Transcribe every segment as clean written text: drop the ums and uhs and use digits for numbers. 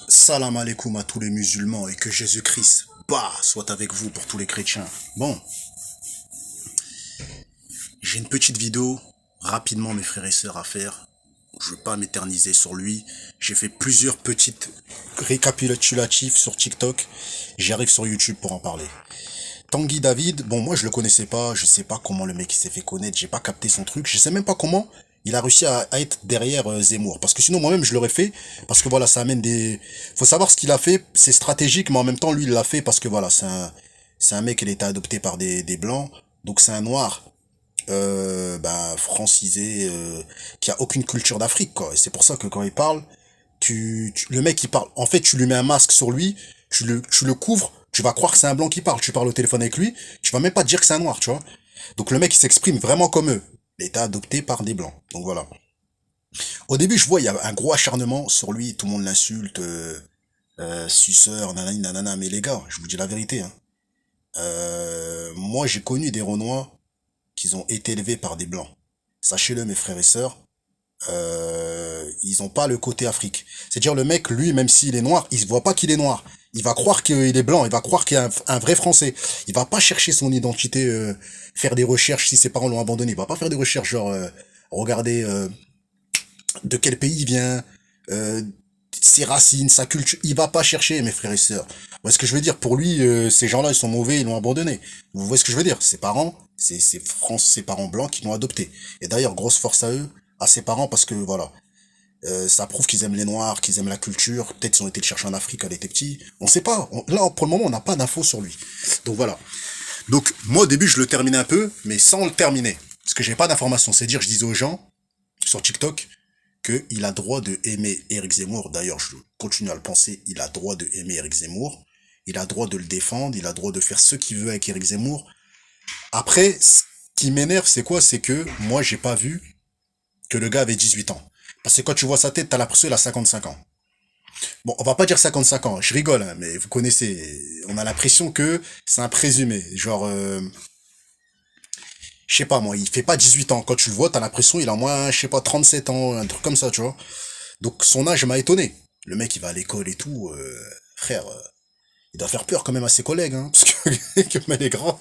Salam alaikum à tous les musulmans et que Jésus-Christ, soit avec vous pour tous les chrétiens. Bon, j'ai une petite vidéo, rapidement mes frères et sœurs à faire. Je ne veux pas m'éterniser sur lui. J'ai fait plusieurs petites récapitulatifs sur TikTok. J'arrive sur YouTube pour en parler. Tanguy David, bon moi je le connaissais pas, je sais pas comment le mec il s'est fait connaître, j'ai pas capté son truc, je sais même pas comment il a réussi à être derrière Zemmour. Parce que sinon moi-même je l'aurais fait, parce que voilà, ça amène des... Faut savoir ce qu'il a fait, c'est stratégique, mais en même temps lui il l'a fait parce que voilà, c'est un mec, il a été adopté par des blancs, donc c'est un noir, francisé, qui a aucune culture d'Afrique quoi. Et c'est pour ça que quand il parle, le mec il parle, en fait tu lui mets un masque sur lui, tu le couvres, tu vas croire que c'est un blanc qui parle, tu parles au téléphone avec lui, tu vas même pas te dire que c'est un noir, tu vois. Donc le mec il s'exprime vraiment comme eux. Il a été adopté par des blancs. Donc voilà. Au début je vois il y a un gros acharnement sur lui, tout le monde l'insulte, suceur, nanani nanana, mais les gars, je vous dis la vérité, hein. Moi j'ai connu des Renois qui ont été élevés par des blancs. Sachez-le mes frères et sœurs, ils ont pas le côté Afrique. C'est-à-dire le mec, lui, même s'il est noir, il se voit pas qu'il est noir. Il va croire qu'il est blanc, il va croire qu'il est un vrai Français. Il va pas chercher son identité, faire des recherches si ses parents l'ont abandonné. Il va pas faire des recherches genre regarder de quel pays il vient, euh, ses racines, sa culture. Il va pas chercher, mes frères et sœurs. Vous voyez ce que je veux dire? Pour lui, ces gens-là, ils sont mauvais, ils l'ont abandonné. Vous voyez ce que je veux dire? Ses parents, ses parents blancs qui l'ont adopté. Et d'ailleurs, grosse force à eux, à ses parents, parce que voilà, ça prouve qu'ils aiment les Noirs, qu'ils aiment la culture. Peut-être qu'ils ont été le chercher en Afrique quand ils étaient petits. On sait pas. Là, pour le moment, on n'a pas d'infos sur lui. Donc voilà. Donc moi, au début, je le terminais un peu, mais sans le terminer. Parce que j'ai pas d'informations. C'est dire, je disais aux gens, sur TikTok, qu'il a droit de aimer Eric Zemmour. D'ailleurs, je continue à le penser. Il a droit de aimer Eric Zemmour. Il a droit de le défendre. Il a droit de faire ce qu'il veut avec Eric Zemmour. Après, ce qui m'énerve, c'est quoi? C'est que moi, j'ai pas vu que le gars avait 18 ans. Parce que quand tu vois sa tête, t'as l'impression qu'il a 55 ans. Bon, on va pas dire 55 ans, je rigole, hein, mais vous connaissez, on a l'impression que c'est un présumé. Genre, je sais pas moi, il fait pas 18 ans. Quand tu le vois, t'as l'impression il a au moins, je sais pas, 37 ans, un truc comme ça, tu vois. Donc son âge m'a étonné. Le mec, il va à l'école et tout, frère, il doit faire peur quand même à ses collègues, hein, parce que comme elle est grand,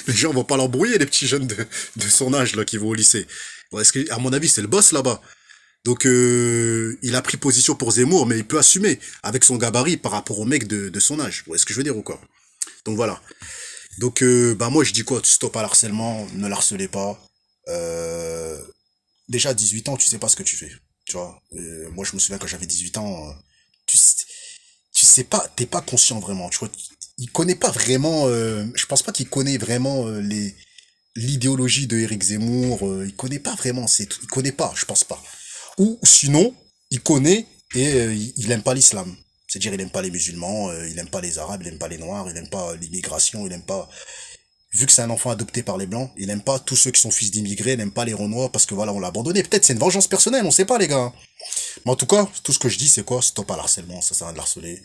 les gens vont pas l'embrouiller, les petits jeunes de son âge là qui vont au lycée. Bon, est-ce que, à mon avis, c'est le boss là-bas. Donc il a pris position pour Zemmour, mais il peut assumer avec son gabarit par rapport au mec de son âge. Vous voyez ce que je veux dire ou quoi? Donc voilà. Donc moi je dis quoi? Tu stoppes à l'harcèlement, ne l'harcelez pas. Euh, Déjà à 18 ans, tu sais pas ce que tu fais. Tu vois? Moi je me souviens quand j'avais 18 ans, tu, sais- tu sais pas, t'es pas conscient vraiment. Tu vois? Il connaît pas vraiment. Je pense pas qu'il connaît vraiment l'idéologie de Eric Zemmour. Il connaît pas vraiment. Il connaît pas. Je pense pas. Ou sinon, il connaît et il aime pas l'islam. C'est-à-dire, il aime pas les musulmans, il aime pas les arabes, il aime pas les noirs, il aime pas l'immigration, il aime pas... Vu que c'est un enfant adopté par les blancs, il aime pas tous ceux qui sont fils d'immigrés, il aime pas les Renois parce que voilà, on l'a abandonné. Peut-être c'est une vengeance personnelle, on sait pas les gars. Mais en tout cas, tout ce que je dis c'est quoi? Stop à l'harcèlement, ça sert à de l'harceler.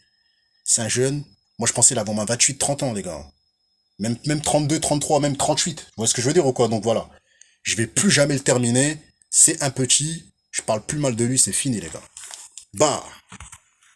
C'est un jeune. Moi je pensais il avait au moins 28, 30 ans les gars. Même 32, 33, même 38. Vous voyez ce que je veux dire ou quoi? Donc voilà. Je vais plus jamais le terminer. C'est un petit. Je parle plus mal de lui, c'est fini les gars. Bah